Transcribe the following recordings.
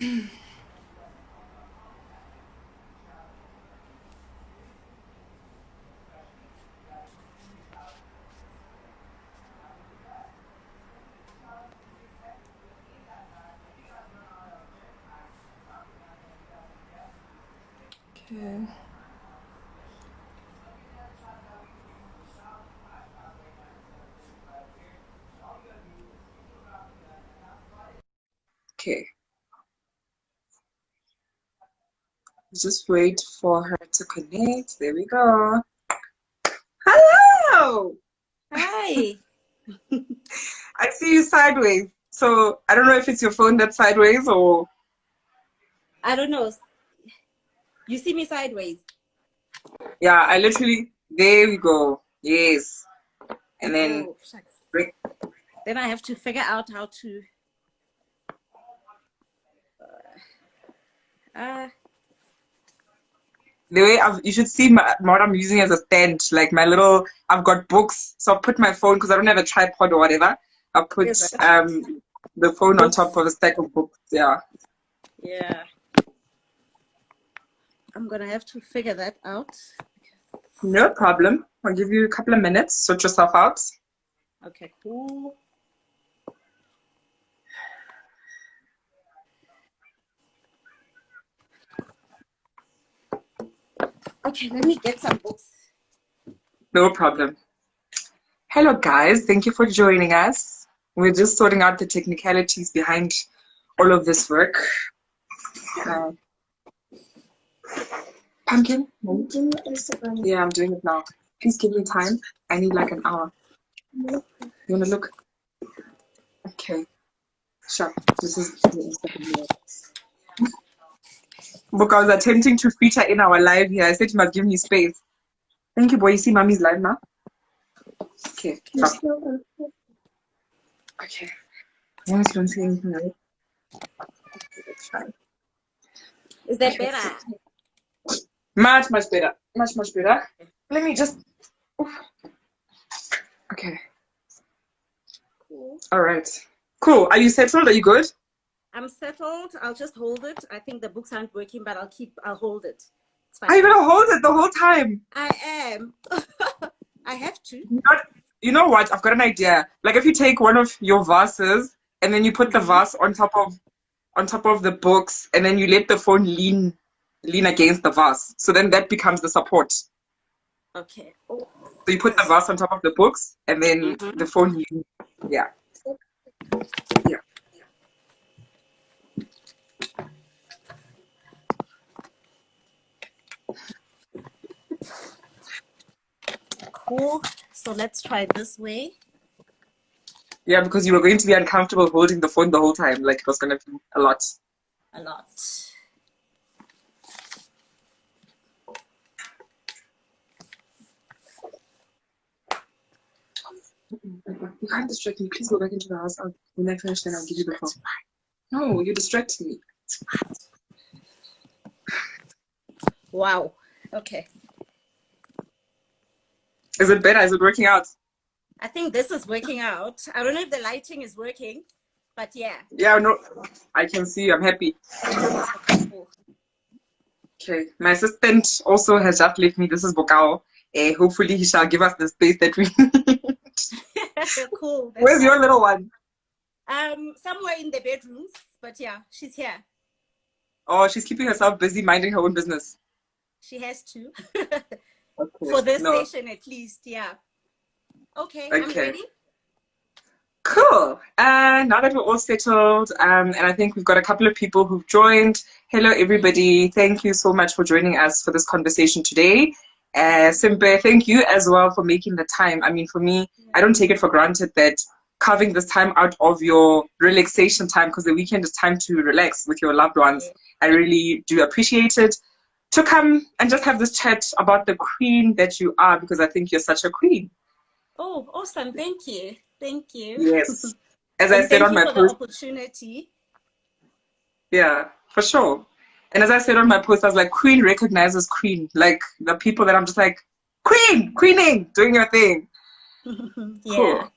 Okay. Okay. Just wait for her to connect. There we go. Hello! Hi. I see you sideways. So I don't know if it's your phone that's sideways or. I don't know. You see me sideways. Yeah, I literally. There we go. Yes. And then. Oh, shucks. Then I have to figure out how to. Uh, The way you should see what I'm using as a stand, like my little, I've got books, so I'll put my phone because I don't have a tripod or whatever. I'll put is it? the phone on top Books. of a stack of books. Yeah, Yeah. I'm gonna have to figure that out. no problem. I'll give you a couple of minutes. Sort yourself out. Okay, cool. Okay, let me get some books. No problem. Hello, guys. Thank you for joining us. We're just sorting out the technicalities behind all of this work. Uh, Pumpkin? Yeah, I'm doing it now. Please give me time. I need like an hour. You want to look? Okay. Sure. This is Look, I was attempting to feature in our live here. I said you must give me space. Thank you, boy. You see mommy's live now? Okay. Stop. Okay. As long as you don't say anything, right? It's fine. Is that Okay. better? Much, much better. Much, much better. Let me just. Oof. Okay. Cool. All right. Cool. Are you settled? Are you good? I'm settled. I'll just hold it. I think the books aren't working, but I'll hold it. It's Are you fine. gonna hold it the whole time? I am. I have to. You know what? I've got an idea. Like if you take one of your vases and then you put the vase on top of the books and then you let the phone lean against the vase. So then that becomes the support. So Okay. Oh, you put the vase on top of the books and then the phone lean. Yeah. Yeah. cool. So let's try this way. Yeah, because you were going to be uncomfortable holding the phone the whole time. Like it was gonna be a lot. A lot. You can't distract me. Please go back into the house. When I finish, then I'll give you the phone. No, you're distracting me. Wow. Okay. Is it better? Is it working out? I think this is working out. I don't know if the lighting is working, but yeah. Yeah, no, I can see. I'm happy. Cool. Okay, my assistant also has just left me. This is Bokao. Hopefully, he shall give us the space that we need. Cool. Where's your little one? Somewhere in the bedrooms, but yeah, she's here. Oh, she's keeping herself busy minding her own business. She has to. Okay. For this No. session at least, yeah. Okay, I'm Okay. ready. Cool. Now that we're all settled, and I think we've got a couple of people who've joined. Hello, everybody. Thank you so much for joining us for this conversation today. Sempe, thank you as well for making the time. I mean, for me, I don't take it for granted that carving this time out of your relaxation time, because the weekend is time to relax with your loved ones. I really do appreciate it. To come and just have this chat about the queen that you are, because I think you're such a queen. Oh, awesome. Thank you. Thank you. Yes. As I And said thank on you my for the post, opportunity. yeah, for sure. And as I said on my post, I was like, Queen recognizes Queen. Like the people that I'm just like, Queen, Queening, doing your thing. Yeah. Cool.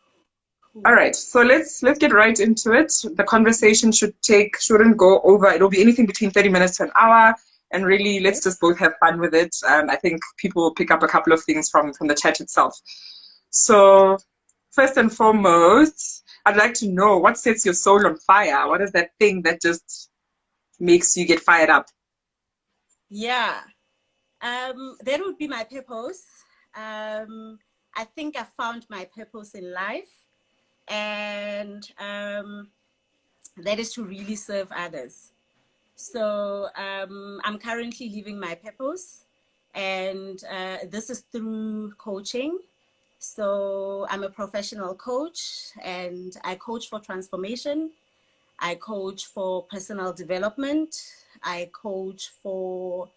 All right, so let's get right into it. The conversation shouldn't go over. It'll be anything between 30 minutes to an hour, and really let's Okay. just both have fun with it. I think people will pick up a couple of things from the chat itself. So first and foremost, I'd like to know what sets your soul on fire. What is that thing that just makes you get fired up? Yeah. That would be my purpose. I think I found my purpose in life, and that is to really serve others. So I'm currently living my purpose, and this is through coaching. So I'm a professional coach, and I coach for transformation. I coach for personal development. I coach for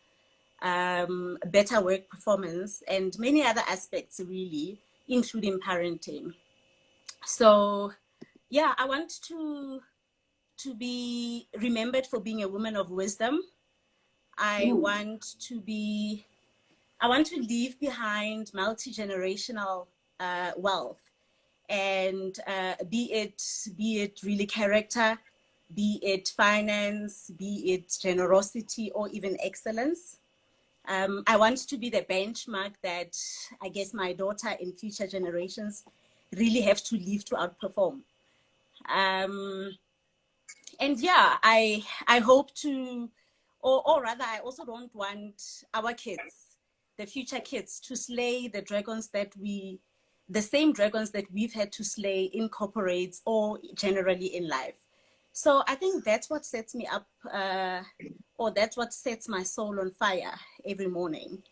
better work performance and many other aspects, really, including parenting. So, yeah, I want to be remembered for being a woman of wisdom. I Ooh. want to be, I want to leave behind multi-generational wealth, and be it really character, be it finance, be it generosity, or even excellence. I want to be the benchmark that I guess my daughter in future generations really have to live to outperform. Um, and yeah, I hope to, or rather, I also don't want our kids, the future kids, to slay the same dragons that we've had to slay in corporates or generally in life. So I think that's what sets me up, or that's what sets my soul on fire every morning.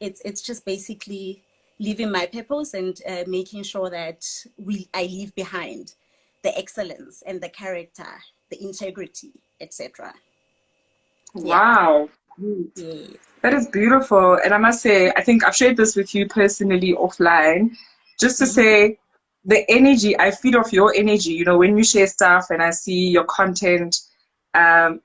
It's just basically living my purpose and making sure that I leave behind the excellence and the character, the integrity, etc. Yeah. Wow. Yes. That is beautiful. And I must say, I think I've shared this with you personally offline, just to Mm-hmm. say the energy, I feed off your energy, when you share stuff and I see your content, um,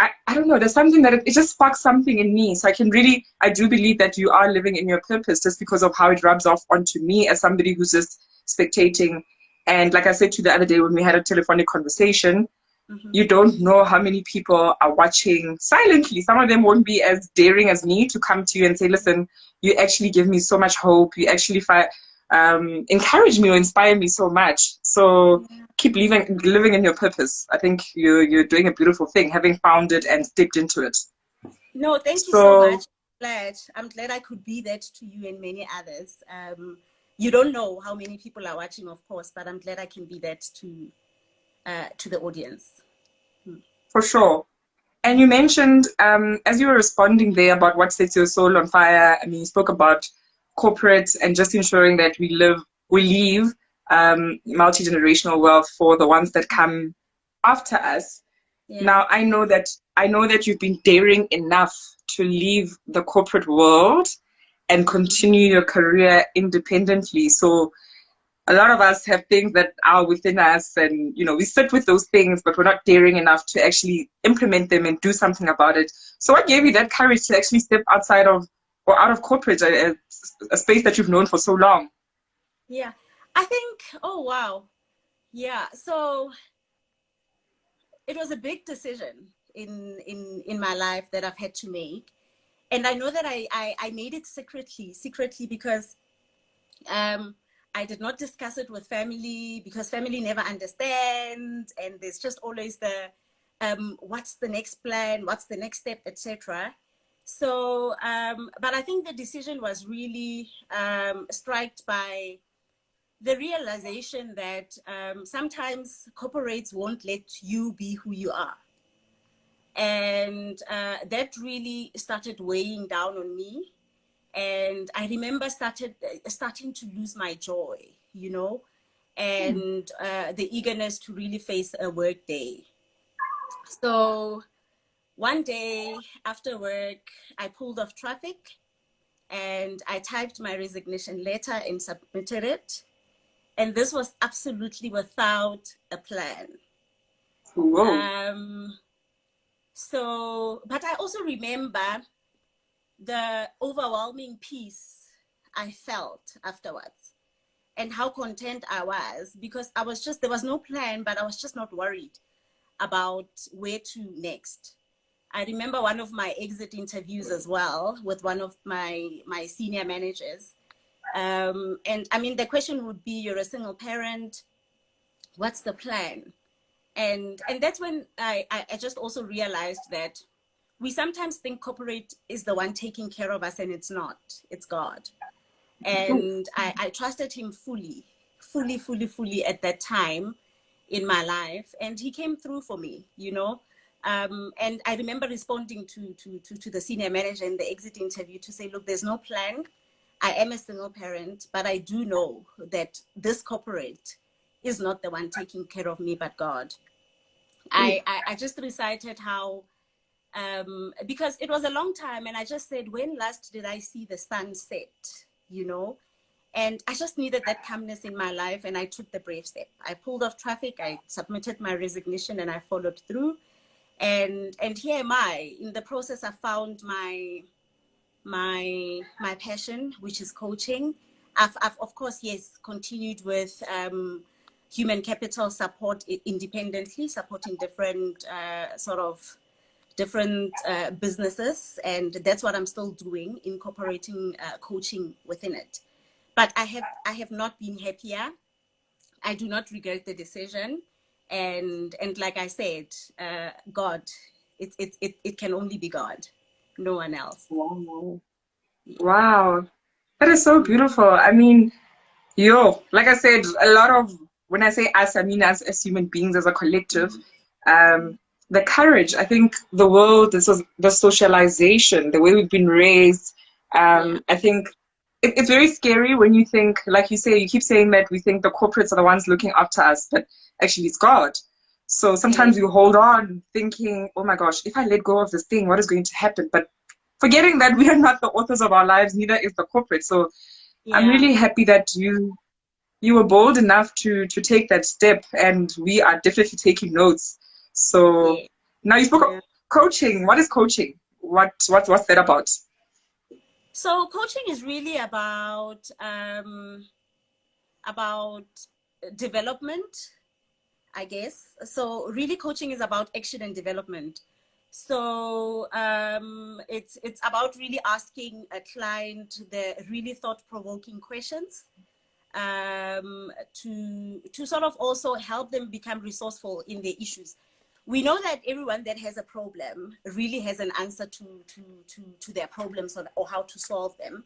I don't know, there's something that it just sparks something in me. So I do believe that you are living in your purpose just because of how it rubs off onto me as somebody who's just spectating. And like I said to you the other day when we had a telephonic conversation, Mm-hmm. you don't know how many people are watching silently. Some of them won't be as daring as me to come to you and say, listen, you actually give me so much hope. You actually encourage me or inspire me so much. So Yeah. keep living in your purpose. I think you're doing a beautiful thing, having found it and stepped into it. No, thank you so So much. I'm glad I could be that to you and many others. You don't know how many people are watching, of course, but I'm glad I can be that to the audience. for sure. And you mentioned, as you were responding there about what sets your soul on fire, I mean, you spoke about corporates and just ensuring that we leave multi-generational wealth for the ones that come after us. Yeah. Now, I know that you've been daring enough to leave the corporate world and Mm-hmm. continue your career independently. So a lot of us have things that are within us and we sit with those things but we're not daring enough to actually implement them and do something about it. So what gave you that courage to actually step outside of or out of corporate, a space that you've known for so long? Yeah. I think, oh, wow. Yeah. So it was a big decision in my life that I've had to make. And I know that I made it secretly because um, I did not discuss it with family because family never understands, and there's just always the what's the next plan, what's the next step, etc. So, but I think the decision was really struck by the realization that sometimes corporates won't let you be who you are. And that really started weighing down on me. And I remember starting to lose my joy, and the eagerness to really face a work day. So one day after work, I pulled off traffic and I typed my resignation letter and submitted it. And this was absolutely without a plan. Whoa. Um, but I also remember the overwhelming peace I felt afterwards. and how content I was, because there was no plan, but I was just not worried about where to next. I remember one of my exit interviews as well with one of my senior managers. And I mean, the question would be, you're a single parent, what's the plan? And that's when I just also realized that we sometimes think corporate is the one taking care of us, and it's not. It's God. And I trusted him fully at that time in my life, and he came through for me, you know. And I remember responding to the senior manager in the exit interview to say, look, there's no plan. I am a single parent, but I do know that this corporate is not the one taking care of me, but God. I just recited how, because it was a long time, and I just said, when last did I see the sun set, you know? And I just needed that calmness in my life, and I took the brave step. I pulled off traffic, I submitted my resignation, and I followed through. And here am I. In the process, I found my passion, which is coaching. I've of course, yes, continued with human capital support independently, supporting different businesses, and that's what I'm still doing, incorporating coaching within it. But I have not been happier. I do not regret the decision, and like I said, God, it can only be God, no one else. Wow. Wow. That is so beautiful. I mean, like I said, a lot of, when I say us, I mean us as human beings, as a collective. The courage, I think the world, the socialization, the way we've been raised, I think it's very scary when you think, like you say, you keep saying that we think the corporates are the ones looking after us, but actually it's God. So sometimes you hold on thinking, oh my gosh, if I let go of this thing, what is going to happen? But forgetting that we are not the authors of our lives, neither is the corporate. So I'm really happy that you were bold enough to take that step, and we are definitely taking notes. So now you spoke of coaching. What is coaching? What's that about? So coaching is really about development, I guess. So really, coaching is about action and development. So it's about really asking a client the really thought-provoking questions to sort of also help them become resourceful in their issues. We know that everyone that has a problem really has an answer to their problems, or how to solve them.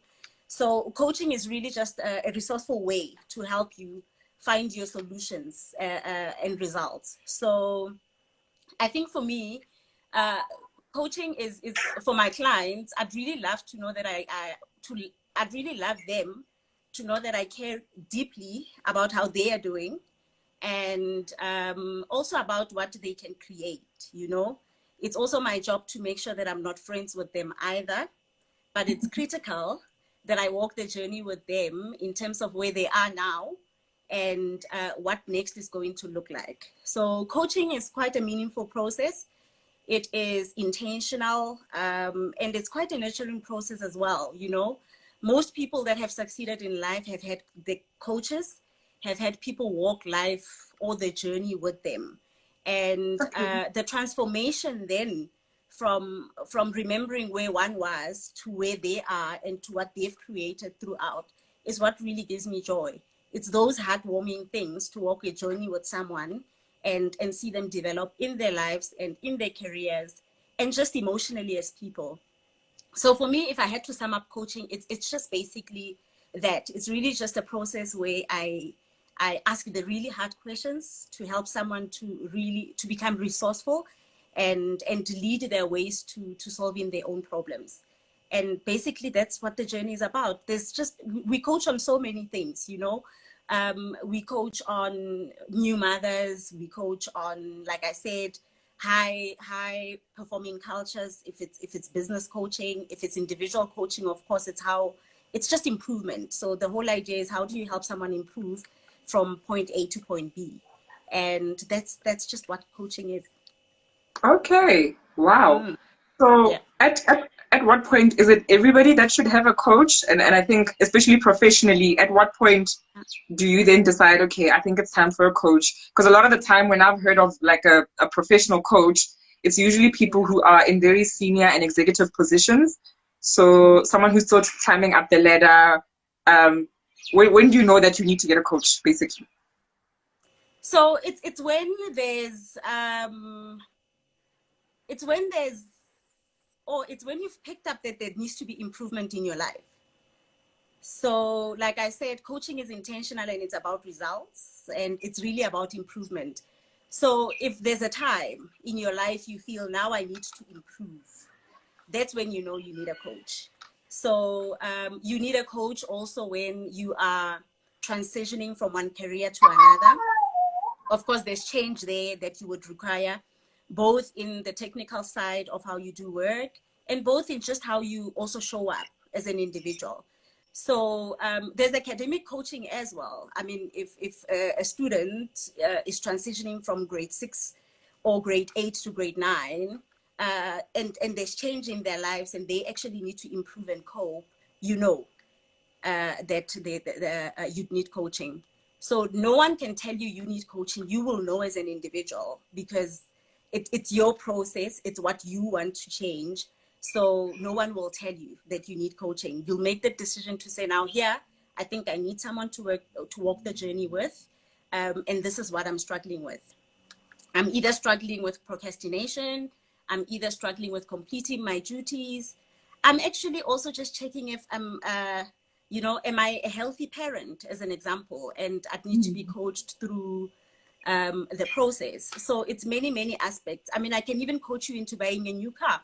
So coaching is really just a resourceful way to help you find your solutions and results. So I think for me, coaching is for my clients. I'd really love to know that I'd really love them to know that I care deeply about how they are doing, and also about what they can create, you know. It's also my job to make sure that I'm not friends with them either, but it's critical that I walk the journey with them in terms of where they are now and what next is going to look like. So coaching is quite a meaningful process. It is intentional, and it's quite a nurturing process as well, you know. Most people that have succeeded in life have had the coaches, have had people walk life or the journey with them. And the transformation then from remembering where one was to where they are and to what they've created throughout is what really gives me joy. It's those heartwarming things, to walk a journey with someone and see them develop in their lives and in their careers and just emotionally as people. So for me, if I had to sum up coaching, it's just basically that. It's really just a process where I ask the really hard questions to help someone to become resourceful and lead their ways to solving their own problems. And basically that's what the journey is about. We coach on so many things, you know. We coach on new mothers. We coach on, like I said, high performing cultures. If it's business coaching, if it's individual coaching, of course, it's just improvement. So the whole idea is, how do you help someone improve from point A to point B? And that's just what coaching is. Okay. Wow. So at what point is it everybody that should have a coach? And I think especially professionally, at what point do you then decide, okay, I think it's time for a coach? Because a lot of the time when I've heard of like a professional coach, it's usually people who are in very senior and executive positions. So someone who's still climbing up the ladder. When do you know that you need to get a coach, basically? So it's when there's it's when there's or it's when you've picked up that there needs to be improvement in your life. So like I said, coaching is intentional and it's about results and it's really about improvement. So if there's a time in your life you feel now I need to improve, that's when you know you need a coach. So you need a coach also when you are transitioning from one career to another. Of course, there's change there that you would require, both in the technical side of how you do work and both in just how you also show up as an individual. So there's academic coaching as well. I mean, if a student is transitioning from grade 6 or grade 8 to grade 9, and there's change in their lives and they actually need to improve and cope, you know that you'd need coaching. So no one can tell you you need coaching. You will know as an individual because it's your process. It's what you want to change. So no one will tell you that you need coaching. You'll make the decision to say, now here, I think I need someone to walk the journey with. And this is what I'm struggling with. I'm either struggling with procrastination. I'm either struggling with completing my duties. I'm actually also just checking if I'm, am I a healthy parent, as an example, and I need to be coached through the process. So it's many, many aspects. I mean, I can even coach you into buying a new car.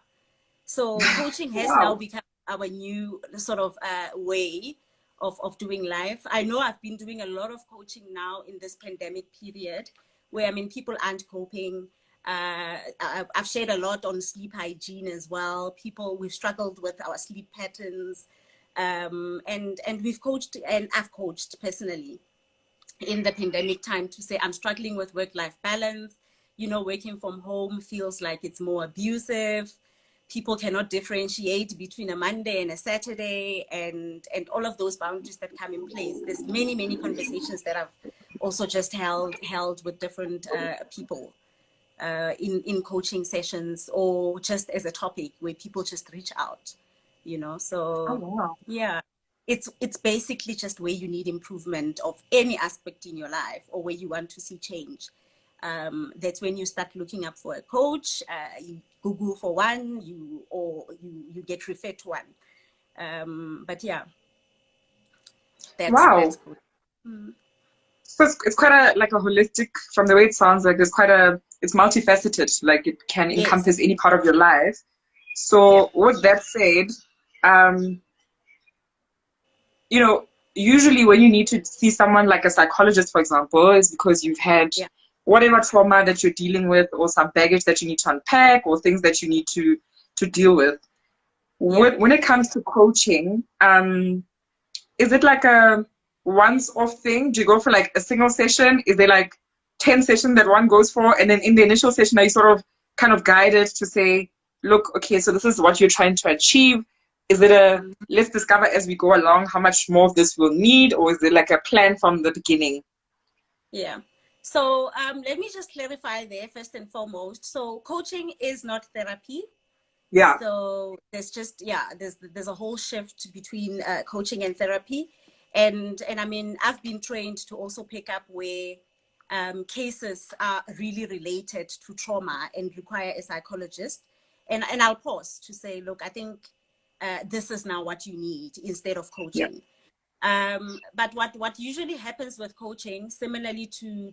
So coaching has now become our new sort of way of doing life. I know I've been doing a lot of coaching now in this pandemic period where, I mean, people aren't coping. I've shared a lot on sleep hygiene as well. We've struggled with our sleep patterns. And we've coached, and I've coached personally in the pandemic time to say, I'm struggling with work-life balance. You know, working from home feels like it's more abusive. People cannot differentiate between a Monday and a Saturday and all of those boundaries that come in place. There's many, many conversations that I've also just held with different people in coaching sessions or just as a topic where people just reach out, you know. So yeah, it's basically just where you need improvement of any aspect in your life or where you want to see change. That's when you start looking up for a coach. You Google for one, you get referred to one. But yeah, that's cool. So it's quite like a holistic, from the way it sounds like it's multifaceted, like it can encompass any part of your life. So with that said, usually when you need to see someone like a psychologist, for example, is because you've had whatever trauma that you're dealing with or some baggage that you need to unpack or things that you need to deal with. When it comes to coaching, is it like a once-off thing? Do you go for like a single session? Is there like 10 sessions that one goes for? And then in the initial session, are you sort of kind of guided to say, look, okay, so this is what you're trying to achieve. Is it let's discover as we go along how much more of this we'll need? Or is it like a plan from the beginning? Yeah. So let me just clarify there first and foremost. So coaching is not therapy. Yeah. So there's a whole shift between coaching and therapy. And I mean, I've been trained to also pick up where cases are really related to trauma and require a psychologist. And I'll pause to say, look, I think this is now what you need instead of coaching. But what usually happens with coaching, similarly to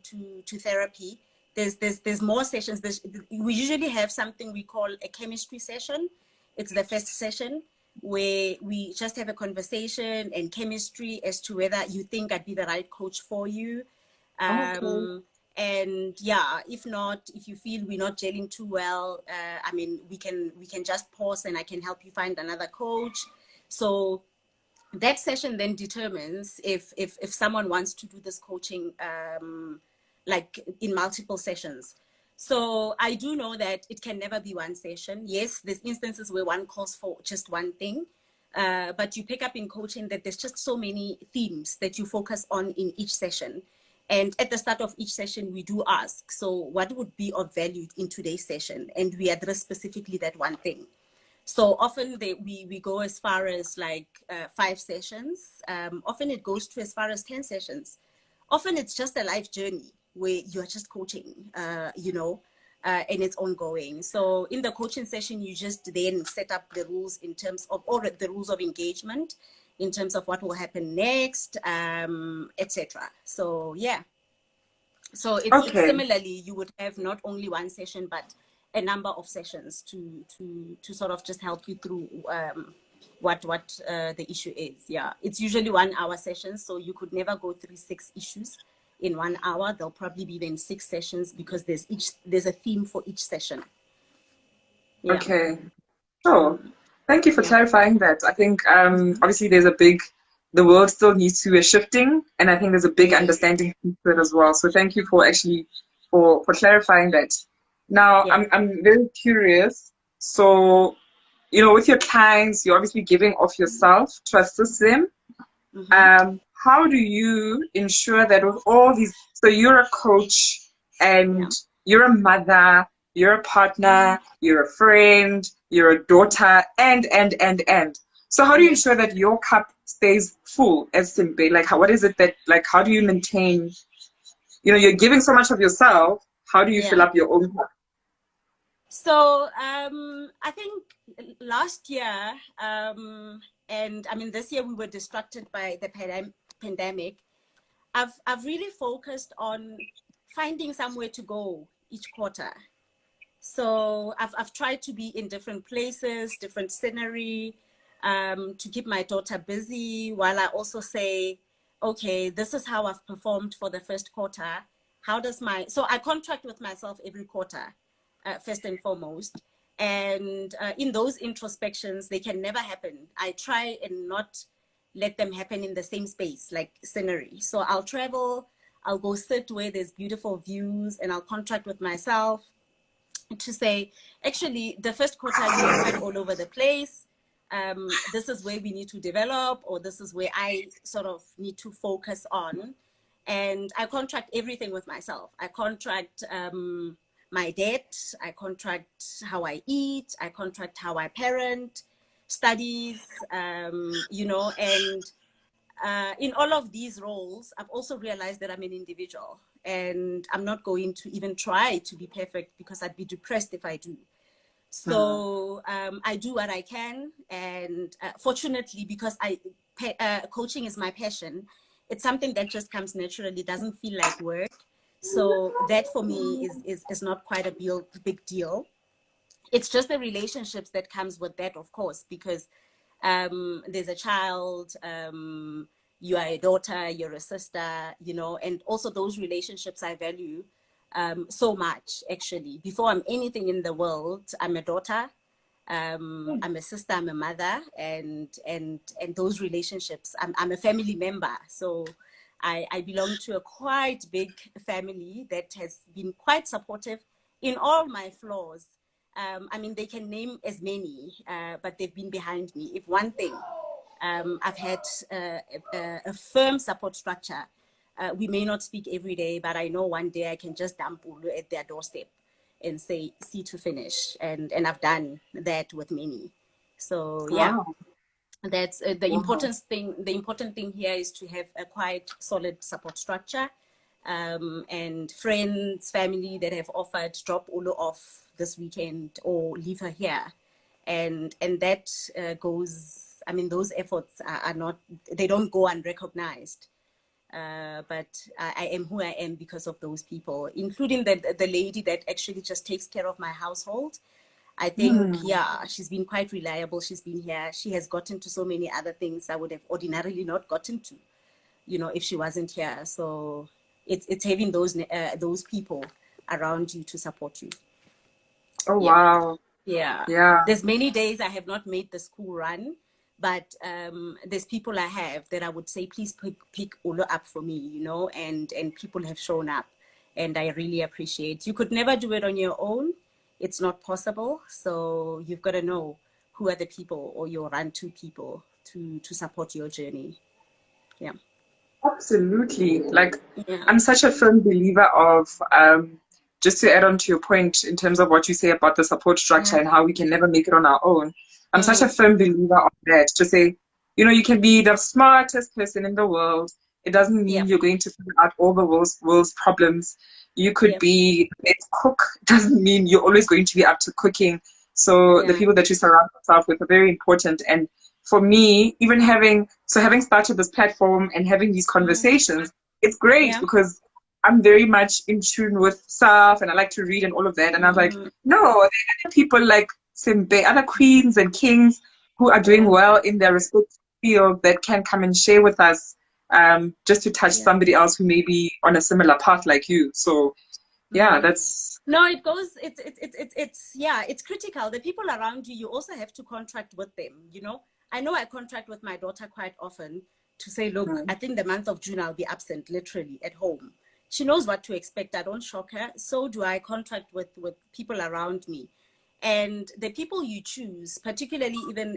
therapy, there's more sessions. We usually have something we call a chemistry session. It's the first session where we just have a conversation and chemistry as to whether you think I'd be the right coach for you. And yeah, if not, if you feel we're not gelling too well, I mean, we can just pause and I can help you find another coach. So that session then determines if someone wants to do this coaching like in multiple sessions. So I do know that it can never be one session. Yes, there's instances where one calls for just one thing, but you pick up in coaching that there's just so many themes that you focus on in each session. And at the start of each session, we do ask, so what would be of value in today's session? And we address specifically that one thing. So often we go as far as like 5 sessions. Often it goes to as far as 10 sessions. Often it's just a life journey where you're just coaching, you know, and it's ongoing. So in the coaching session, you just then set up the rules in terms of, or the rules of engagement, in terms of what will happen next, etc. So yeah. So it's Okay. similarly, you would have not only one session, but a number of sessions to sort of just help you through what the issue is. Yeah, it's usually 1 hour sessions, so you could never go through 6 issues in 1 hour. There'll probably be then 6 sessions because there's a theme for each session. Yeah. Okay. Sure. Thank you for Yeah. clarifying that. I think obviously the world still needs to be shifting, and I think there's a big Yeah. understanding to it as well. So thank you for actually for clarifying that. Now Yeah. I'm very curious. So, you know, with your clients, you're obviously giving of yourself to assist them. Mm-hmm. How do you ensure that with all these, so you're a coach Yeah. and you're a mother, you're a partner, you're a friend, you're a daughter, and. So how do you Yeah. ensure that your cup stays full as Sempe? Like, what is it that, like, how do you maintain, you know, you're giving so much of yourself, how do you fill Yeah. up your own cup? So I think last year, and I mean this year, we were distracted by the pandemic. I've really focused on finding somewhere to go each quarter. So I've tried to be in different places, different scenery, to keep my daughter busy while I also say, okay, this is how I've performed for the first quarter. How does so I contract with myself every quarter, first and foremost. And in those introspections, they can never happen. I try and not let them happen in the same space, like scenery. So I'll travel, I'll go sit where there's beautiful views, and I'll contract with myself to say, actually, the first quarter, you were quite all over the place. This is where we need to develop, or this is where I sort of need to focus on. And I contract everything with myself. I contract my debt, I contract how I eat, I contract how I parent, studies, you know, and in all of these roles, I've also realized that I'm an individual and I'm not going to even try to be perfect because I'd be depressed if I do. So I do what I can. And fortunately, because coaching is my passion, it's something that just comes naturally, doesn't feel like work. So that for me is not quite a big deal. It's just the relationships that comes with that, of course, because there's a child, you are a daughter, you're a sister, you know, and also those relationships I value so much, actually. Before I'm anything in the world, I'm a daughter, I'm a sister, I'm a mother, and those relationships, I'm a family member. So I belong to a quite big family that has been quite supportive in all my flaws. I mean, they can name as many, but they've been behind me. If one thing, I've had a firm support structure. We may not speak every day, but I know one day I can just dump Ulu at their doorstep and say, see to finish. And I've done that with many. So yeah, Wow. that's the Wow. important thing. The important thing here is to have a quite solid support structure, and friends, family that have offered drop Ulu off this weekend or leave her here. And that goes, I mean, those efforts are not, they don't go unrecognized. But I am who I am because of those people, including the lady that actually just takes care of my household. I think, yeah, she's been quite reliable. She's been here. She has gotten to so many other things I would have ordinarily not gotten to, you know, if she wasn't here. So it's having those people around you to support you. Oh, Yeah. wow. Yeah. Yeah. There's many days I have not made the school run, but there's people I have that I would say, please pick Olo up for me, you know, and people have shown up. And I really appreciate. You could never do it on your own. It's not possible. So you've got to know who are the people or your run-to people to support your journey. Yeah. Absolutely. Like, Yeah. I'm such a firm believer of, just to add on to your point in terms of what you say about the support structure Mm. and how we can never make it on our own. I'm such a Mm. firm believer of that. To say, you can be the smartest person in the world. It doesn't Yeah. mean you're going to figure out all the world's problems. You could Yeah. be the best cook. It doesn't mean you're always going to be up to cooking. So the Yeah. people that you surround yourself with are very important. And for me, even having started this platform and having these Mm. conversations, it's great Yeah. because I'm very much in tune with stuff and I like to read and all of that. And I was like, Mm. no, there are other people like Sempe, other queens and kings who are doing Yeah. well in their respective field that can come and share with us, just to touch Yeah. somebody else who may be on a similar path like you. So yeah, Mm. that's No, it goes, yeah, it's critical. The people around you, you also have to contract with them, you know. I know I contract with my daughter quite often to say, look, mm, I think the month of June I'll be absent literally at home. She knows what to expect. I don't shock her. So do I contract with people around me. And the people you choose, particularly even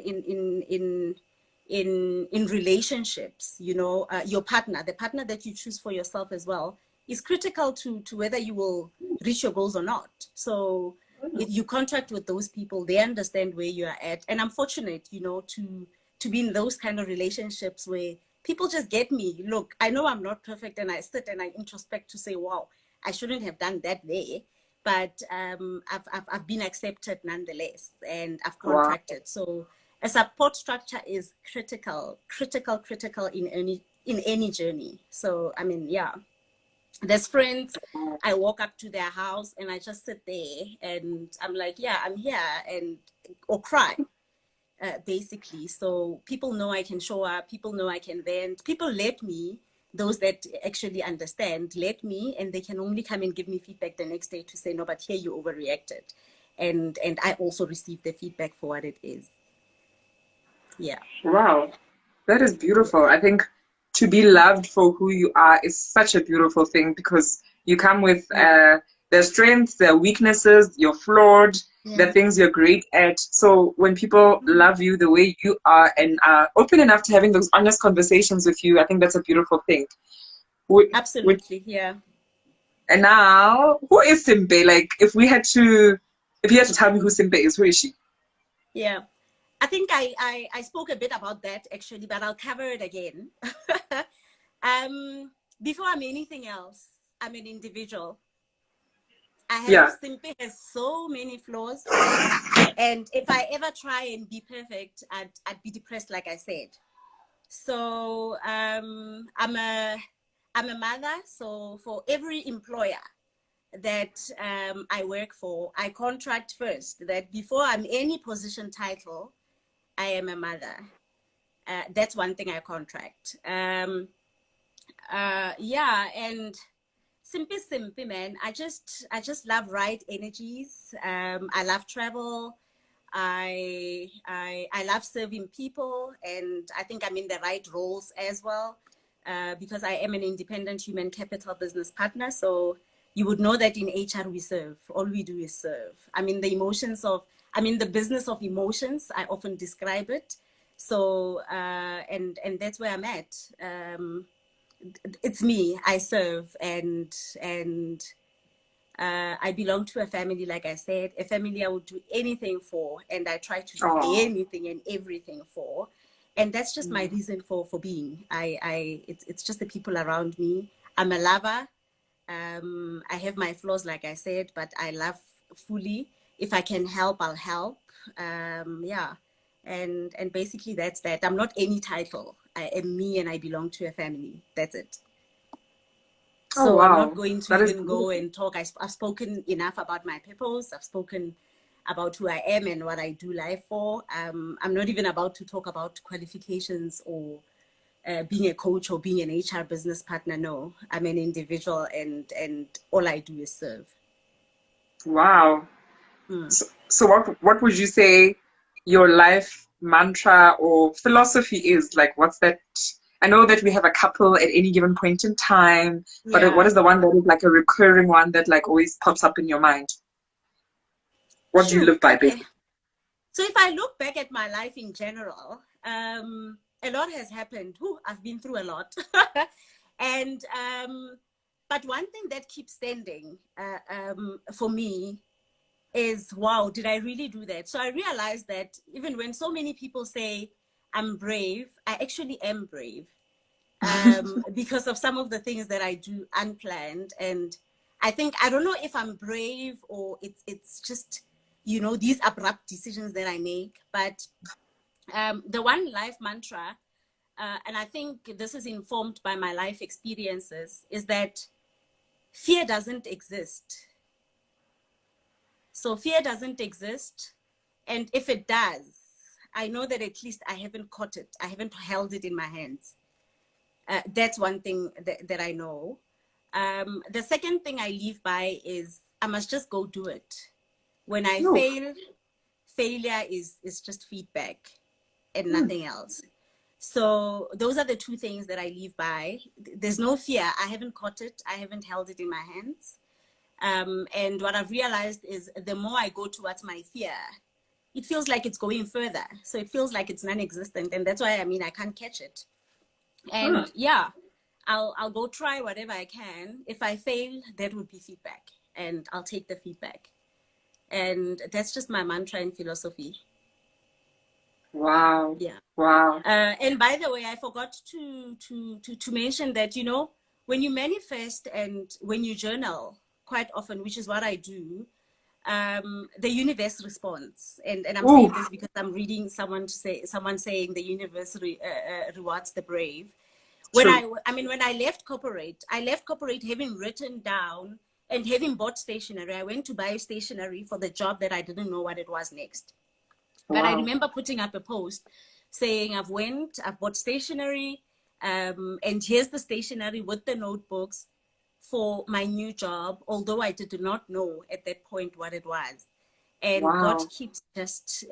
in relationships, you know, your partner, the partner that you choose for yourself as well, is critical to whether you will reach your goals or not. So if you contract with those people, they understand where you are at. And I'm fortunate, you know, to be in those kind of relationships where people just get me. Look, I know I'm not perfect, and I sit and I introspect to say, wow, I shouldn't have done that there. But I've been accepted nonetheless, and I've wow. contracted. So a support structure is critical in any journey. So I mean, yeah, there's friends. I walk up to their house and I just sit there and I'm like, yeah, I'm here, and or cry, basically. So people know I can show up. People know I can vent. People let me. Those that actually understand let me, and they can only come and give me feedback the next day to say, no, but here you overreacted, and I also receive the feedback for what it is. Yeah. Wow. That is beautiful. Yes. I think to be loved for who you are is such a beautiful thing because you come with Mm. their strengths, their weaknesses, you're flawed, the Yeah. things you're great at. So when people Mm. love you the way you are and are open enough to having those honest conversations with you, I think that's a beautiful thing. Would, Absolutely. Yeah. and now, who is Simpe? Like, if you had to tell me who Simpe is, who is she? Yeah. I think I spoke a bit about that actually, but I'll cover it again. um, Before I'm anything else, I'm an individual. I have Yeah. simply has so many flaws, and if I ever try and be perfect, I'd be depressed, like I said. So I'm a mother. So for every employer that I work for, I contract first that before I'm any position title, I am a mother. That's one thing I contract. Yeah, and simply, man. I just love right energies. I love travel. I love serving people, and I think I'm in the right roles as well, because I am an independent human capital business partner. So you would know that in HR we serve. All we do is serve. I'm in the business of emotions. I often describe it. So and that's where I'm at. It's me. I serve, and I belong to a family, like I said, a family I would do anything for, and I try to do Oh. anything and everything for, and that's just my reason for being. It's just the people around me. I'm a lover. I have my flaws, like I said, but I love fully. If I can help, I'll help. Yeah, and basically that's that. I'm not any title. I am me, and I belong to a family. That's it. Oh, So I'm not wow. going to That is even beautiful. go and talk. I've spoken enough about my purpose. I've spoken about who I am and what I do life for. I'm not even about to talk about qualifications or being a coach or being an HR business partner. No, I'm an individual, and all I do is serve. Wow. Mm. So what would you say your life mantra or philosophy is? Like, what's that? I know that we have a couple at any given point in time, but what Yeah. is the one that is like a recurring one that like always pops up in your mind? What do you Sure. live by, Okay. basically? So if I look back at my life in general, a lot has happened. Whew, I've been through a lot. And but one thing that keeps standing for me is, wow, did I really do that? So I realized that even when so many people say I'm brave, I actually am brave, because of some of the things that I do unplanned. And I think, I don't know if I'm brave or it's just, you know, these abrupt decisions that I make. But the one life mantra, and I think this is informed by my life experiences, is that fear doesn't exist. So fear doesn't exist. And if it does, I know that at least I haven't caught it. I haven't held it in my hands. That's one thing that I know. The second thing I live by is I must just go do it. When I No. fail, failure is just feedback and nothing else. So those are the two things that I live by. There's no fear. I haven't caught it. I haven't held it in my hands. And what I've realized is the more I go towards my fear, it feels like it's going further. So it feels like it's non-existent. And that's why, I mean, I can't catch it. Hmm. And yeah, I'll go try whatever I can. If I fail, that would be feedback, and I'll take the feedback. And that's just my mantra and philosophy. Wow. Yeah. Wow. And by the way, I forgot to mention that, you know, when you manifest and when you journal, quite often, which is what I do, the universe responds. And I'm Ooh, saying this because I'm reading someone saying the universe rewards the brave. When true. when I left corporate having written down and having bought stationery. I went to buy stationery for the job that I didn't know what it was next. But I Wow. remember putting up a post saying, I've bought stationery, and here's the stationery with the notebooks for my new job, although I did not know at that point what it was. And God Wow. keeps just,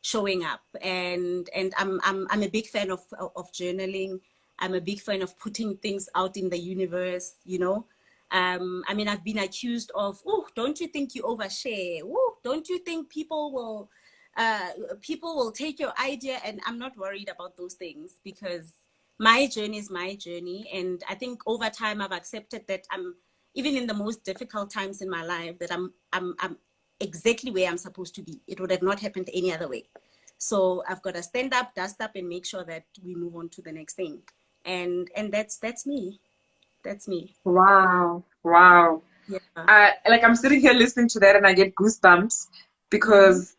showing up. And I'm a big fan of journaling. I'm a big fan of putting things out in the universe, you know. I've been accused of, oh, don't you think you overshare? Oh, don't you think people will take your idea? And I'm not worried about those things because my journey is my journey. And I think over time I've accepted that I'm, even in the most difficult times in my life, that I'm exactly where I'm supposed to be. It would have not happened any other way. So I've got to stand up, dust up, and make sure that we move on to the next thing. And that's me. That's me. Wow. Wow. Yeah. Like I'm sitting here listening to that and I get goosebumps Mm-hmm. because,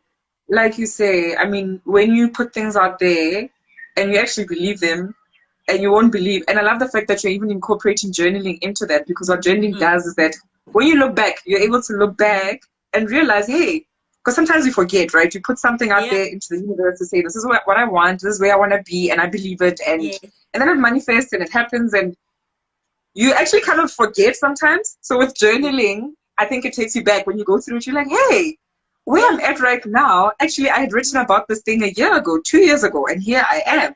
like you say, I mean, when you put things out there and you actually believe them and you won't believe, and I love the fact that you're even incorporating journaling into that because what journaling Mm. does is that when you look back, you're able to look back and realize, hey, because sometimes we forget, right? You put something out Yeah. there into the universe to say, this is what I want, this is where I want to be, and I believe it, Yes. and then it manifests and it happens, and you actually kind of forget sometimes. So with Yeah. journaling, I think it takes you back when you go through it. You're like, hey, where Yeah. I'm at right now, actually, I had written about this thing a year ago, 2 years ago, and here I Yeah. am.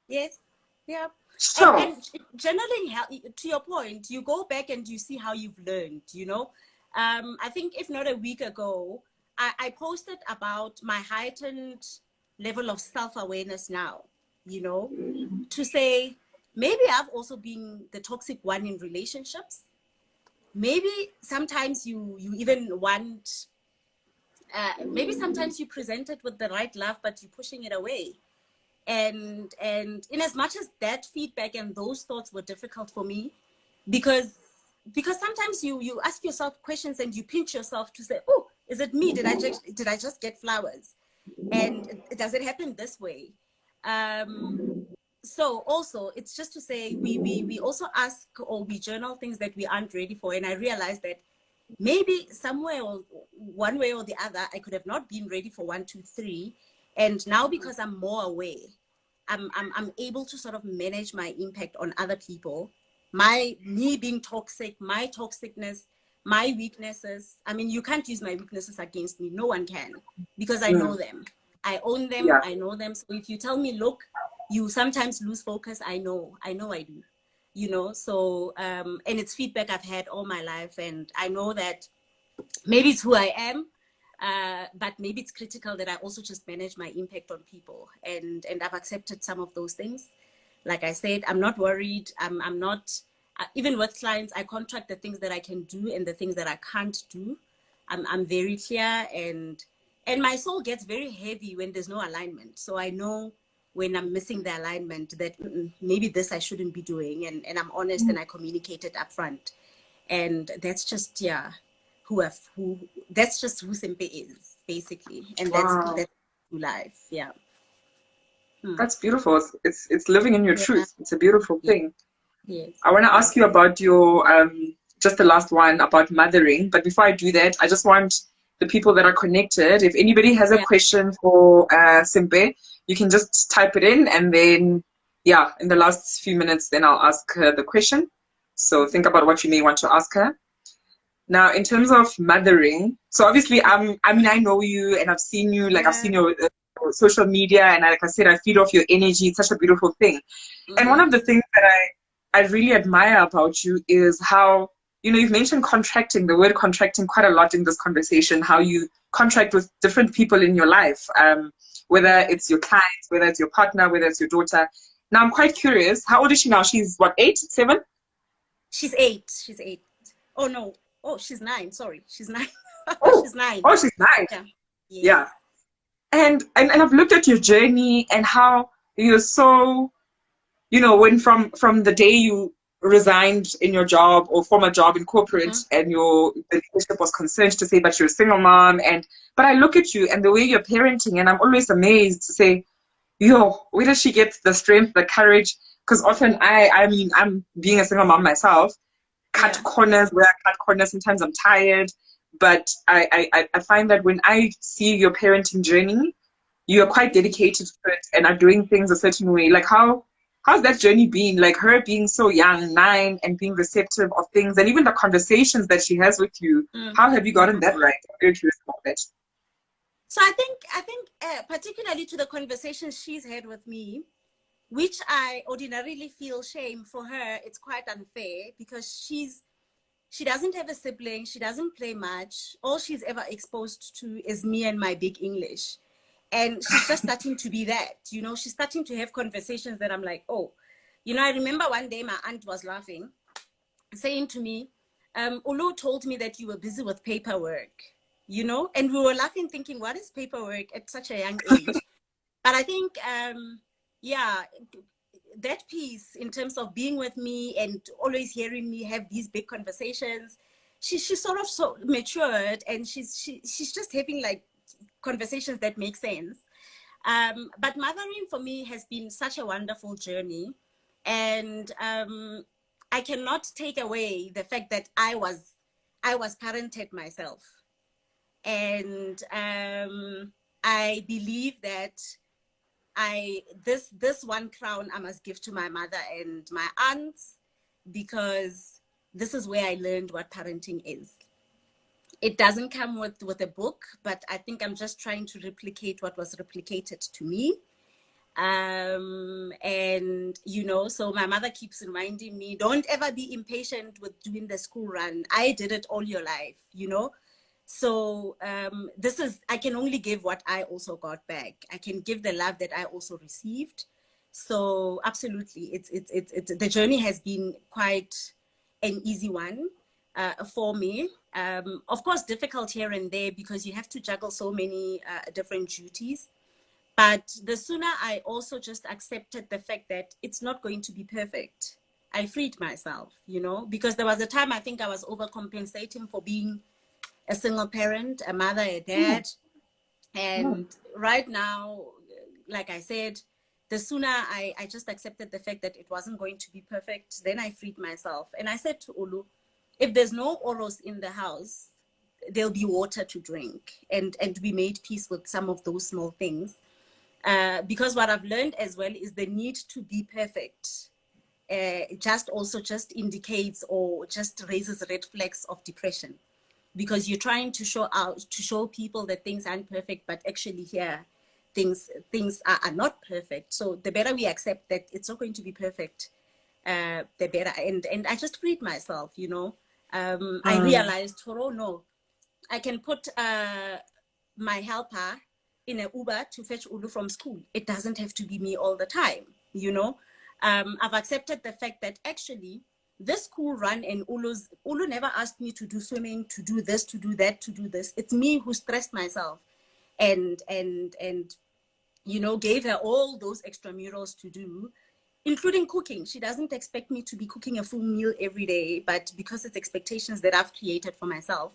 Yes. Yeah. So, And journaling, to your point, you go back and you see how you've learned, you know. I think if not a week ago, I posted about my heightened level of self-awareness now, you know, to say maybe I've also been the toxic one in relationships. Maybe sometimes you even want, maybe sometimes you present it with the right love, but you're pushing it away. And in as much as that feedback and those thoughts were difficult for me, because sometimes you ask yourself questions and you pinch yourself to say, oh, is it me? Did I just get flowers? And does it happen this way? um so also it's just to say we also ask or we journal things that we aren't ready for. And I realized that maybe somewhere or one way or the other I could have not been ready for 1 2 3. And now because I'm more aware, I'm able to sort of manage my impact on other people, me being toxic, my toxicness, my weaknesses. I mean, you can't use my weaknesses against me. No one can, because I know mm, them. I own them. yeah, I know them. So if you tell me, look, you sometimes lose focus. I know I do, you know. So and it's feedback I've had all my life, and I know that maybe it's who I am, but maybe it's critical that I also just manage my impact on people, and I've accepted some of those things. Like I said, I'm not worried. I'm not, even with clients, I contract the things that I can do and the things that I can't do. I'm very clear, and my soul gets very heavy when there's no alignment. So I know when I'm missing the alignment that maybe this I shouldn't be doing, and I'm honest and I communicate it upfront. And that's just, yeah, who that's just who Sempe is, basically. And Wow. that's life. Yeah. That's beautiful. It's living in your Yeah. truth. It's a beautiful Yeah. thing. Yes. I want to ask you about your just the last one about mothering. But before I do that, I just want the people that are connected, if anybody has a Yeah. question for Sempe, you can just type it in, and then yeah, in the last few minutes, then I'll ask her the question. So think about what you may want to ask her. Now, in terms of mothering, so obviously, I mean, I know you and I've seen you, like I've Yeah. seen your social media, and like I said, I feed off your energy. It's such a beautiful thing. And one Mm-hmm. of the things that I really admire about you is how, you know, you've mentioned contracting, the word contracting quite a lot in this conversation, how you contract with different people in your life, whether Yeah. it's your clients, whether it's your partner, whether it's your daughter. Now, I'm quite curious, how old is she now? She's what, 8, 7? She's 8. She's 8. Oh no. Oh, she's 9. Sorry. She's 9. Oh, She's 9. oh, she's 9. Yeah. Yes. Yeah. And I've looked at your journey and how you're so, you know, when from the day you resigned in your job or former job in corporate, Mm-hmm. and your the leadership was concerned to say, but you're a single mom, and but I look at you and the way you're parenting, and I'm always amazed to say, yo, where does she get the strength, the courage? Because often I mean, I'm being a single mom myself, cut Yeah. corners where I cut corners. Sometimes I'm tired, but I find that when I see your parenting journey, you are quite Mm-hmm. dedicated to it and are doing things a certain way. Like how's that journey been? Like her being so young, 9, and being receptive of things, and even the conversations that she has with you. How have you gotten Mm-hmm. that right? I'm very curious about that. So I think particularly to the conversations she's had with me, which I ordinarily feel shame for her, it's quite unfair because she doesn't have a sibling, she doesn't play much. All she's ever exposed to is me and my big English. And she's just starting to be that, you know, she's starting to have conversations that I'm like, oh, you know, I remember one day my aunt was laughing, saying to me, Ulu told me that you were busy with paperwork, you know, and we were laughing, thinking, what is paperwork at such a young age? But I think, yeah, that piece in terms of being with me and always hearing me have these big conversations, she's sort of so matured, and she's just having like conversations that make sense. But mothering for me has been such a wonderful journey, and I cannot take away the fact that I was parented myself, and I believe that this one crown I must give to my mother and my aunts, because this is where I learned what parenting is. It doesn't come with a book, but I think I'm just trying to replicate what was replicated to me. And you know, so my mother keeps reminding me, don't ever be impatient with doing the school run. I did it all your life, you know. So this is, I can only give what I also got back. I can give the love that I also received. So absolutely, it's the journey has been quite an easy one for me. Of course, difficult here and there because you have to juggle so many different duties. But the sooner I also just accepted the fact that it's not going to be perfect, I freed myself, you know, because there was a time I think I was overcompensating for being a single parent, a mother, a Mm, dad. mm. And right now, like I said, the sooner I just accepted the fact that it wasn't going to be perfect, then I freed myself. And I said to Olu, if there's no oros in the house, there'll be water to drink. And we made peace with some of those small things. Because what I've learned as well is the need to be perfect just also just indicates or just raises red flags of depression, because you're trying to show people that things aren't perfect, but actually here things are not perfect. So the better we accept that it's not going to be perfect, the better. And I just freed myself, you know. I realized, oh no, I can put my helper in an Uber to fetch Ulu from school. It doesn't have to be me all the time, you know. I've accepted the fact that actually this school run and Ulu never asked me to do swimming, to do this, to do that, to do this. It's me who stressed myself and you know, gave her all those extramurals to do, including cooking. She doesn't expect me to be cooking a full meal every day, but because it's expectations that I've created for myself,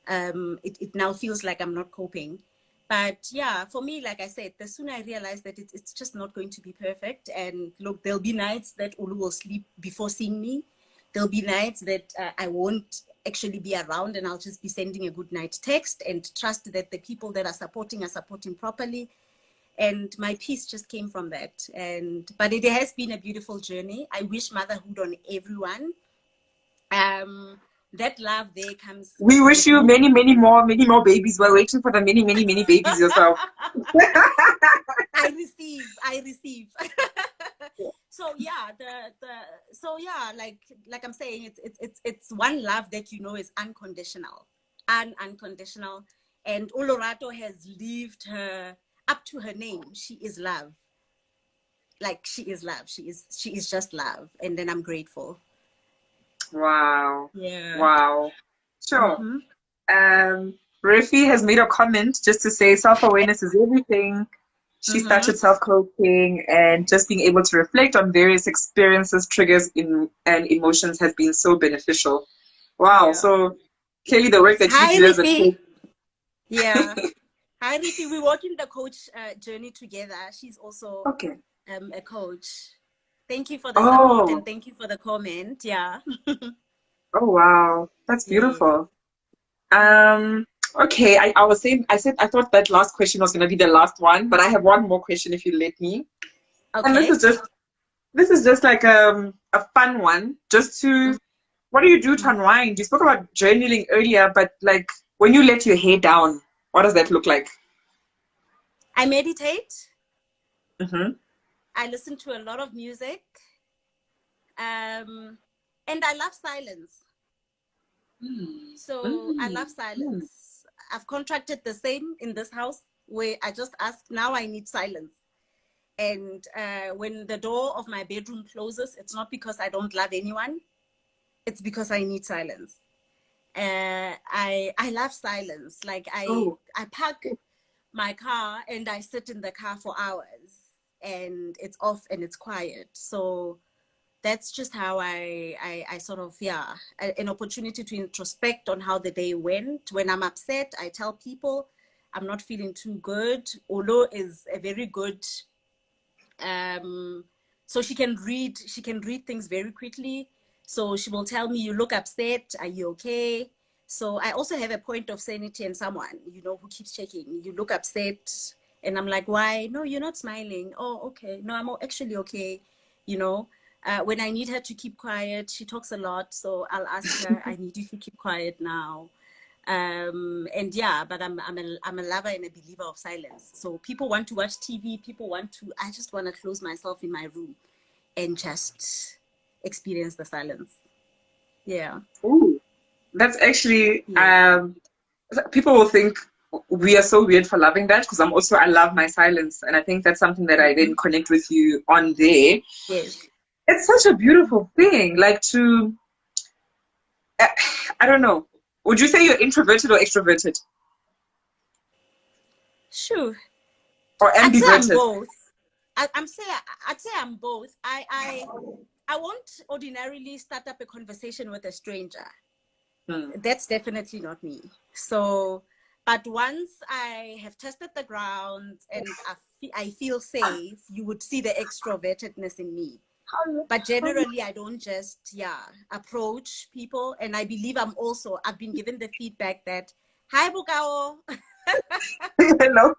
it now feels like I'm not coping. But yeah, for me, like I said, the sooner I realize that it's just not going to be perfect. And look, there'll be nights that Ulu will sleep before seeing me. There'll be nights that I won't actually be around, and I'll just be sending a good night text and trust that the people that are supporting properly. And my peace just came from that. But it has been a beautiful journey. I wish motherhood on everyone. That love there comes We wish with you no. many more babies. We're waiting for the many babies yourself. I receive. So yeah, so yeah, like I'm saying, it's one love that you know is unconditional, unconditional, and Olorato has lived her up to her name. She is love. Like she is love. She is just love, and then I'm grateful. Wow. Yeah. Wow. Sure. Mm-hmm. Refi has made a comment just to say self-awareness is everything. She Mm-hmm. started self-coaching, and just being able to reflect on various experiences, triggers, and emotions has been so beneficial. Wow. Yeah. So clearly the work that you Hi, do as a Rifi. coach. Yeah. Hi, Rifi. We're walking the coach journey together. She's also Okay. a coach. Thank you for the support and Oh, thank you for the comment. Yeah. oh wow. That's Yes. beautiful. Um, okay, I was saying, I thought that last question was gonna be the last one, but I have one more question if you let me. And Okay. this is just like a fun one, just to, what do you do to Mhm. unwind? You spoke about journaling earlier, but like when you let your hair down, what does that look like? I meditate. Mm-hmm. I listen to a lot of music. And I love silence. So I love Mm. silence. I've contracted the same in this house where I just ask, now I need silence. And when the door of my bedroom closes, it's not because I don't love anyone. It's because I need silence. I love silence. Like Oh, I park my car and I sit in the car for hours and it's off and it's quiet. So that's just how I sort of, yeah, an opportunity to introspect on how the day went. When I'm upset, I tell people I'm not feeling too good. Olo is a very good, um, so she can read things very quickly. So she will tell me, you look upset, are you okay? So I also have a point of sanity and someone, you know, who keeps checking, you look upset. And I'm like, why? No, you're not smiling. Oh, okay. No, I'm actually okay. You know, when I need her to keep quiet, she talks a lot. So I'll ask her, I need you to keep quiet now. And yeah, but I'm a lover and a believer of silence. So people want to watch TV, I just want to close myself in my room and just experience the silence. Yeah. ooh, that's actually Yeah. people will think we are so weird for loving that because I love my silence, and I think that's something that I Mm-hmm. then connect with you on there. Yes. It's such a beautiful thing, like to uh, I don't know. Would you say you're introverted or extroverted Sure. or I'd say I'm ambiverted? both. I'd say I'm both. I won't ordinarily start up a conversation with a stranger. Hmm. That's definitely not me. So, but once I have tested the grounds and I feel safe, you would see the extrovertedness in me. But generally, I don't just, yeah, approach people. And I believe I've been given the feedback that, hi, Bukao. Hello.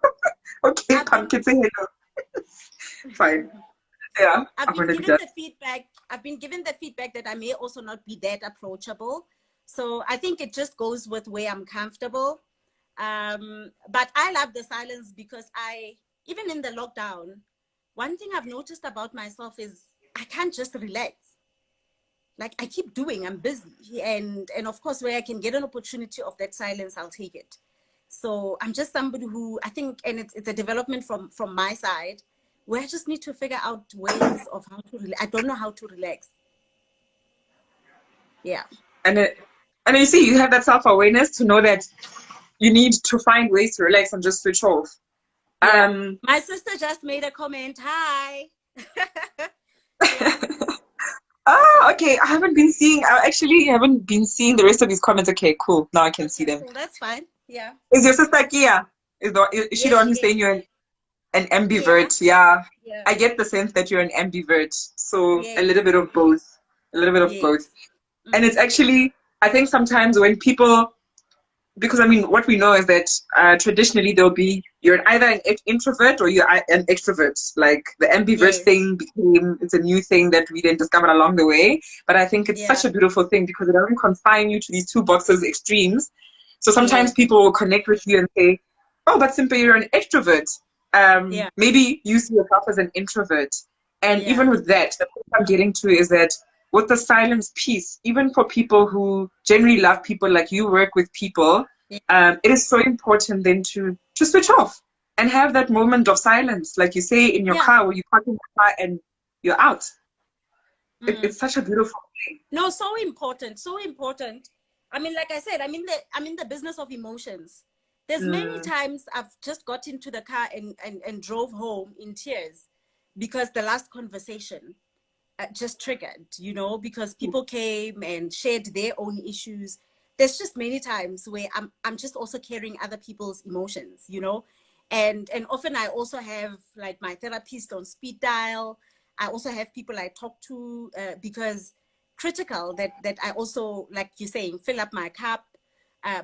Okay, I've been, pumpkin, say hello. Fine. Yeah, I've I'm been gonna be given done. the feedback. I've been given the feedback that I may also not be that approachable. So I think it just goes with where I'm comfortable. But I love the silence because even in the lockdown, one thing I've noticed about myself is I can't just relax. Like I keep doing, I'm busy. And of course, where I can get an opportunity of that silence, I'll take it. So I'm just somebody who I think, and it's a development from my side, where I just need to figure out ways of how to relax. I don't know how to relax. Yeah. And and you see, you have that self-awareness to know that you need to find ways to relax and just switch off. Yeah. My sister just made a comment. Hi. Yeah. Oh, okay. I actually haven't been seeing the rest of these comments. Okay, cool. Now I can see Okay, them. cool. That's fine. Yeah. Is your sister Kia? Is she the Yes, one she who's saying is. you're an Yeah. ambivert? Yeah. Yeah. I get the sense that you're an ambivert. So a little Yes. bit of both. A little bit of both. Yes. And it's Mm. actually, I think sometimes when people, because I mean, what we know is that traditionally there'll be you're either an introvert or you're an extrovert. Like the ambivert Yes. thing became it's a new thing that we then discovered along the way. But I think it's Yeah. such a beautiful thing because it doesn't confine you to these two boxes extremes. So sometimes Yes. people will connect with you and say, "Oh, but Simpe, you're an extrovert. Yeah. Maybe you see yourself as an introvert." And Yeah. even with that, the point I'm getting to is that with the silence piece, even for people who generally love people, like you work with people, Yeah. it is so important then to switch off and have that moment of silence, like you say in your Yeah. car, where you park in the car and you're out. Mm. It's such a beautiful thing. No, so important. So important. I mean, like I said, I'm in the business of emotions. There's many Mm, times I've just got into the car and drove home in tears because the last conversation just triggered, because people came and shared their own issues. There's just many times where I'm just also carrying other people's emotions. And often I also have like my therapist on speed dial. I also have people I talk to because critical that I also, like you're saying, fill up my cup,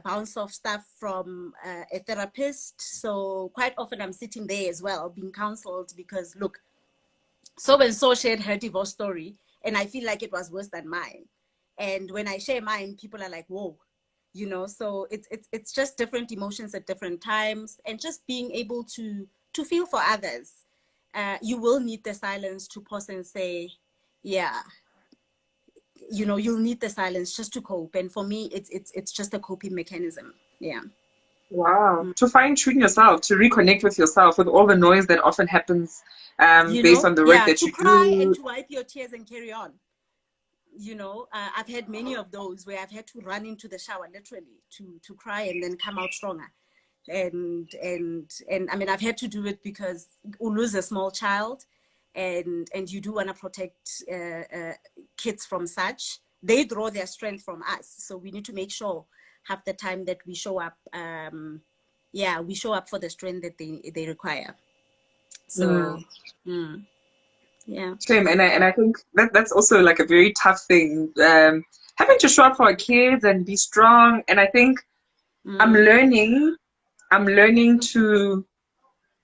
bounce off stuff from a therapist. So quite often I'm sitting there as well being counseled because look, so and so shared her divorce story and I feel like it was worse than mine. And when I share mine, people are like, whoa. So it's just different emotions at different times, and just being able to feel for others. You will need the silence to pause and say, yeah, you'll need the silence just to cope. And for me, it's just a coping mechanism. Yeah. wow. To fine tune yourself, to reconnect with yourself with all the noise that often happens based on the work Yeah, that to you cry and do. to wipe your tears and carry on. I've had many of those where I've had to run into the shower literally to cry and then come out stronger. And I mean, I've had to do it because Ulu's a small child, and you do want to protect kids from such. They draw their strength from us, so we need to make sure half the time that we show up. Yeah, we show up for the strength that they require. So, Mm. yeah. Shame, and I think that's also like a very tough thing. Having to show up for our kids and be strong. And I think I'm Mm, learning, I'm learning to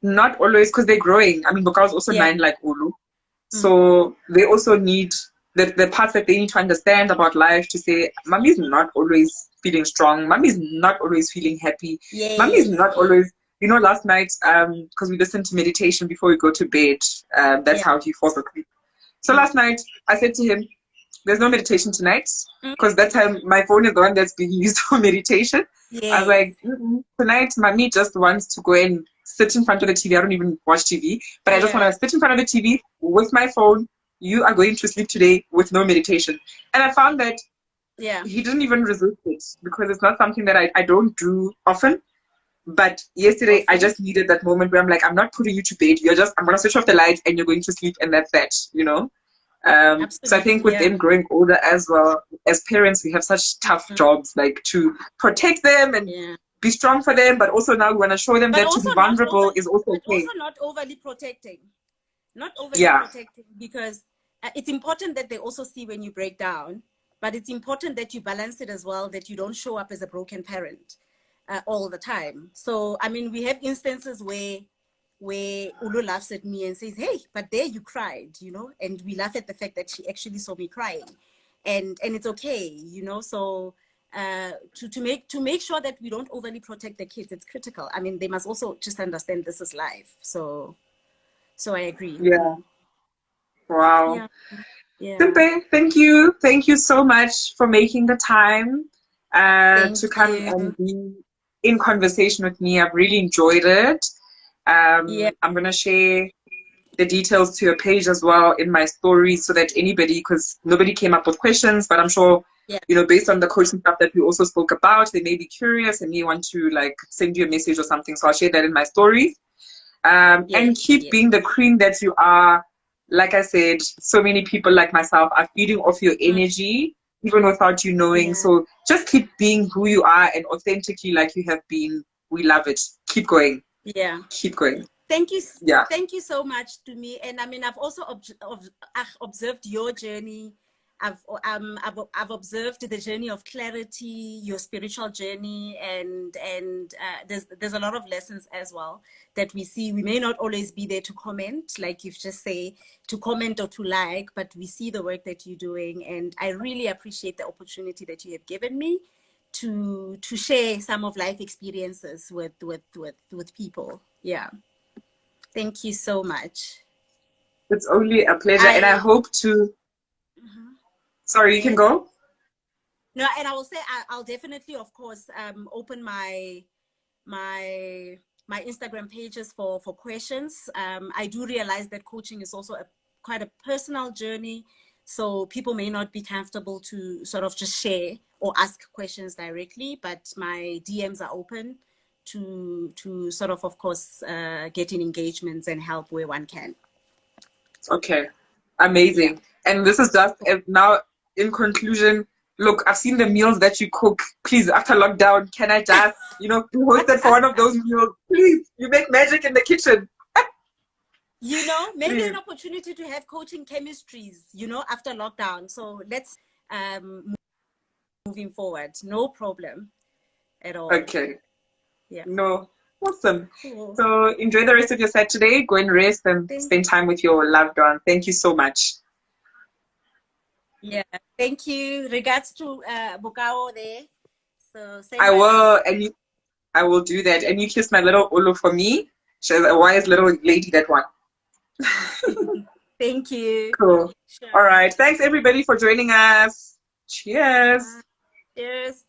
not always because they're growing. I mean, Boka's also yeah. 9 like Ulu, Mm, so they also need the parts that they need to understand about life to say, Mommy's not always feeling strong. Mommy's not always feeling happy. Mommy's yes. not always. Last night, because we listened to meditation before we go to bed, that's Yeah. how he falls asleep. So Mm, last night, I said to him, there's no meditation tonight mm, because that time my phone is the one that's being used for meditation. I was yes. like, tonight, mommy just wants to go and sit in front of the TV. I don't even watch TV, but I just want Yeah. to sit in front of the TV with my phone. You are going to sleep today with no meditation. And I found that Yeah. he didn't even resist it because it's not something that I don't do often. But yesterday, I Awesome. just needed that moment where I'm like, I'm not putting you to bed. I'm going to switch off the lights and you're going to sleep, and that's that. So I think Absolutely. with Yeah. them growing older as well, as parents, we have such tough Mm, jobs, like to protect them and yeah. be strong for them, but also now we want to show them But that to also be not vulnerable is overly, also but okay. also not overly protecting. Not overly Yeah, protecting because it's important that they also see when you break down, but it's important that you balance it as well, that you don't show up as a broken parent all the time. So, I mean, we have instances where Ulu laughs at me and says, "Hey, but there you cried," and we laugh at the fact that she actually saw me crying, and it's okay. So to make sure that we don't overly protect the kids. It's critical. I mean, they must also just understand this is life. So I agree. Yeah. Wow. Yeah. Yeah. Sempe, thank you. Thank you so much for making the time Thank to come you. and be in conversation with me. I've really enjoyed it. Yeah. I'm going to share the details to your page as well in my story so that anybody, because nobody came up with questions, but I'm sure, Yeah. you know, based on the coaching stuff that we also spoke about, they may be curious and may want to like send you a message or something. So I'll share that in my story. And Yes. keep Yes. being the queen that you are. Like I said, so many people like myself are feeding off your energy, even without you knowing. Yeah. So just keep being who you are and authentically like you have been. We love it. Keep going. Yeah. Keep going. Thank you. Yeah. Thank you so much to me. And I mean, I've also observed your journey. I've observed the journey of clarity, your spiritual journey, and there's a lot of lessons as well that we see. We may not always be there to comment, like you've just say, to comment or to like, but we see the work that you're doing, and I really appreciate the opportunity that you have given me to share some of life experiences with people. Yeah. Thank you so much. It's only a pleasure. And I I hope to. Sorry, you can Yes. go. No, and I will say I'll definitely, of course, open my my Instagram pages for questions. I do realize that coaching is also quite a personal journey, so people may not be comfortable to sort of just share or ask questions directly. But my DMs are open to sort of course, get in engagements and help where one can. Okay. Yeah. Amazing. And this is just now in conclusion. Look, I've seen the meals that you cook. Please, after lockdown, can I just, you know, be hosted for one of those meals? Please, you make magic in the kitchen. You know, maybe Please. an opportunity to have coaching chemistries, you know, after lockdown. So let's moving forward. No problem at all. Okay. Yeah. No. Awesome. Cool. So enjoy the rest of your Saturday. Go and rest and Thank spend time with your loved one. Thank you so much. Yeah. Thank you. Regards to Bukao there. So same I vibes. will, and you, I will do that. And you kiss my little Olo for me. She's a wise little lady, that one. Thank you. Cool. All Sure. right. Thanks everybody for joining us. Cheers. Cheers.